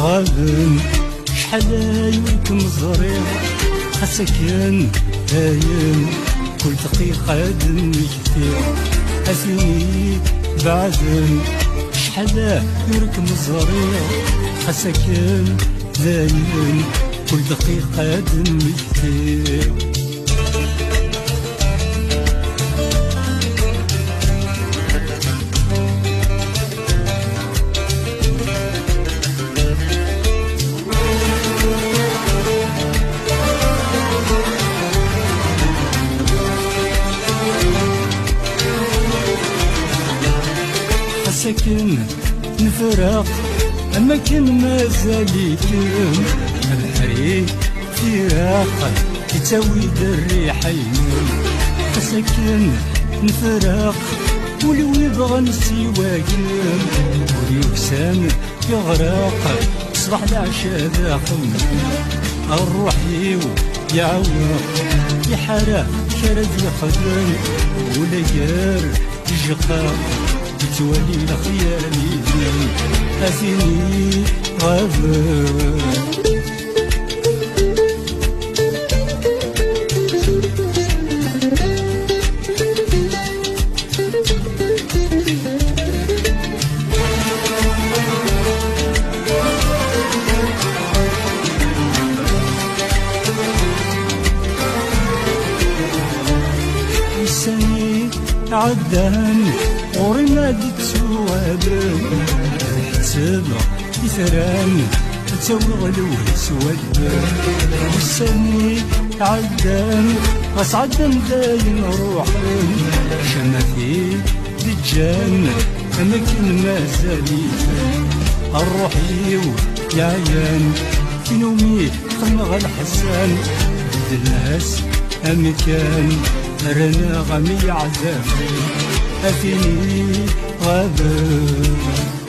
غابن شحال يوريك مزرير خاصكن دايم كل دقيقة دنيتي أثني بعدن شحال يوريك مزرير خاصكن دايم كل دقيقة دنيتي ساكن نفرق أما كان مازاليكم الحريق فراق يتساوي الريحة يمين ساكن نفرق ولو يبغى نسيواكم وليكسام يغرق صباح العشاء داخل الروح يعوق يحرق شرد يخدم ولا جار يجقى توالي لخيالي أثني غابر السني عدان ورنا دي تسوابن حسب يثران تسوي غلوه سواد والسني عدان غصعدن داين روحن شما في دجان أماكن مازاليت الروحي ويعيان في نومي خمغ الحسان ضد الناس أمكان رنا غمي عذابي أثني غابر